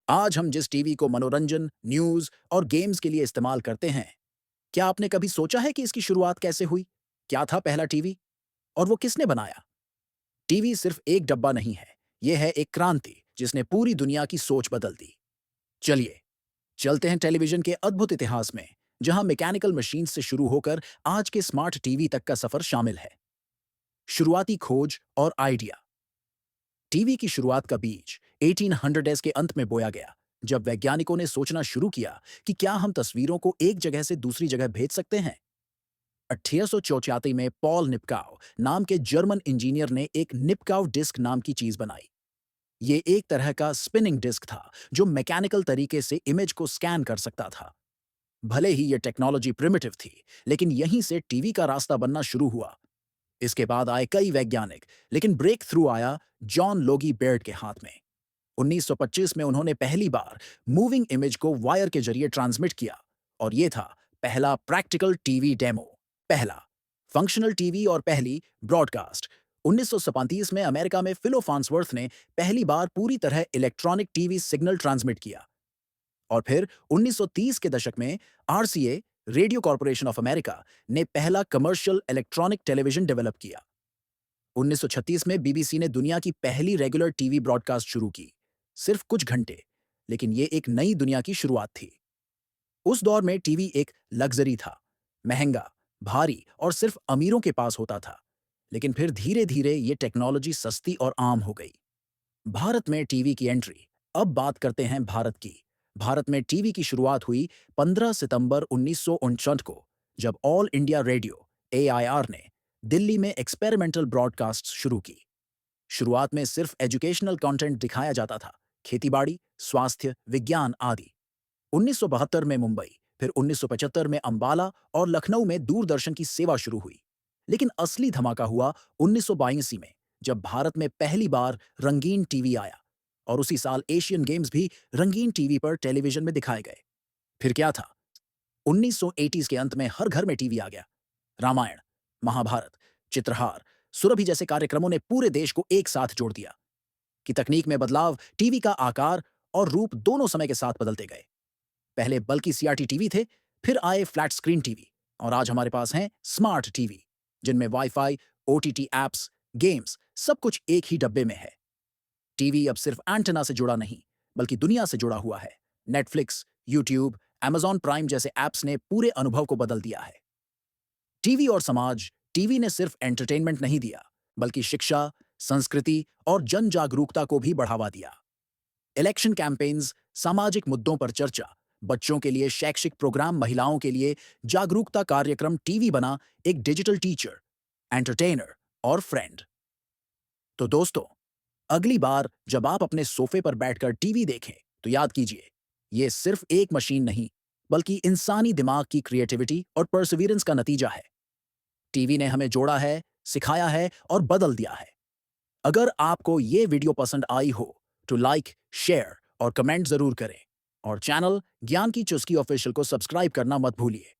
आज हम जिस टीवी को मनोरंजन, न्यूज और गेम्स के लिए इस्तेमाल करते हैं, क्या आपने कभी सोचा है कि इसकी शुरुआत कैसे हुई? क्या था पहला टीवी और वो किसने बनाया? टीवी सिर्फ एक डब्बा नहीं है, ये है एक क्रांति जिसने पूरी दुनिया की सोच बदल दी। चलिए, चलते हैं टेलीविजन के अद्भुत इतिहास में, जहां मैकेनिकल मशीन से शुरू होकर आज के स्मार्ट टीवी तक का सफर शामिल है। शुरुआती खोज और आइडिया। टीवी की शुरुआत का बीज 1800s के अंत में बोया गया, जब वैज्ञानिकों ने सोचना शुरू किया कि क्या हम तस्वीरों को एक जगह से दूसरी जगह भेज सकते हैं। 1864 में पॉल निपकाव नाम के जर्मन इंजीनियर ने एक निपकाव डिस्क नाम की चीज बनाई। ये एक तरह का स्पिनिंग डिस्क था जो मैकेनिकल तरीके से इमेज को स्कैन कर सकता था। भले ही ये टेक्नोलॉजी प्रिमिटिव थी, लेकिन यहीं से टीवी का रास्ता बनना शुरू हुआ। इसके बाद आए कई वैज्ञानिक, लेकिन ब्रेक थ्रू आया जॉन लोगी बेयर्ड के हाथ में। 1925 में उन्होंने पहली बार मूविंग इमेज को वायर के जरिए ट्रांसमिट किया, और यह था पहला प्रैक्टिकल टीवी डेमो। पहला फंक्शनल टीवी और पहली ब्रॉडकास्ट। 1937 में अमेरिका में फिलो फार्न्सवर्थ ने पहली बार पूरी तरह इलेक्ट्रॉनिक टीवी सिग्नल ट्रांसमिट किया। और फिर 1930 के दशक में RCA, radio corporation of America, ने पहला कमर्शियल इलेक्ट्रॉनिक टेलीविजन डेवलप किया। 1936 में बीबीसी ने दुनिया की पहली रेगुलर टीवी ब्रॉडकास्ट शुरू की। सिर्फ कुछ घंटे, लेकिन ये एक नई दुनिया की शुरुआत थी। उस दौर में टीवी एक लग्जरी था, महंगा, भारी और सिर्फ अमीरों के पास होता था। लेकिन फिर धीरे धीरे ये टेक्नोलॉजी सस्ती और आम हो गई। भारत में टीवी की एंट्री। अब बात करते हैं भारत की। भारत में टीवी की शुरुआत हुई 15 सितंबर 1959 को, जब ऑल इंडिया रेडियो एआईआर ने दिल्ली में एक्सपेरिमेंटल ब्रॉडकास्ट शुरू की। शुरुआत में सिर्फ एजुकेशनल कंटेंट दिखाया जाता था, खेतीबाड़ी, स्वास्थ्य, विज्ञान आदि। 1972 में मुंबई, फिर 1975 में अंबाला और लखनऊ में दूरदर्शन की सेवा शुरू हुई। लेकिन असली धमाका हुआ 1982 में, जब भारत में पहली बार रंगीन टीवी आया, और उसी साल एशियन गेम्स भी रंगीन टीवी पर टेलीविजन में दिखाए गए। फिर क्या था? 1980s के अंत में हर घर में टीवी आ गया। रामायण, महाभारत, चित्रहार, सुरभि जैसे कार्यक्रमों ने पूरे देश को एक साथ जोड़ दिया। कि तकनीक में बदलाव, टीवी का आकार और रूप दोनों समय के साथ बदलते गए। पहले बल्कि सीआरटी टीवी थे, फिर आए फ्लैट स्क्रीन टीवी, और आज हमारे पास हैं स्मार्ट टीवी, जिनमें वाईफाई, ओटीटी एप्स, गेम्स, सब कुछ एक ही डब्बे में है। टीवी अब सिर्फ एंटेना से जुड़ा नहीं, बल्कि दुनिया से जुड़ा हुआ है। नेटफ्लिक्स, यूट्यूब, अमेजॉन प्राइम जैसे ऐप्स ने पूरे अनुभव को बदल दिया है। टीवी और समाज। टीवी ने सिर्फ एंटरटेनमेंट नहीं दिया, बल्कि शिक्षा, संस्कृति और जन जागरूकता को भी बढ़ावा दिया। इलेक्शन कैंपेन्स, सामाजिक मुद्दों पर चर्चा, बच्चों के लिए शैक्षिक प्रोग्राम, महिलाओं के लिए जागरूकता कार्यक्रम। टीवी बना एक डिजिटल टीचर, एंटरटेनर और फ्रेंड। तो दोस्तों, अगली बार जब आप अपने सोफे पर बैठकर टीवी देखें, तो याद कीजिए, ये सिर्फ एक मशीन नहीं, बल्कि इंसानी दिमाग की क्रिएटिविटी और परसिवियरेंस का नतीजा है। टीवी ने हमें जोड़ा है, सिखाया है और बदल दिया है। अगर आपको ये वीडियो पसंद आई हो, तो लाइक, शेयर और कमेंट जरूर करें, और चैनल ज्ञान की चुस्की ऑफिशियल को सब्सक्राइब करना मत भूलिए।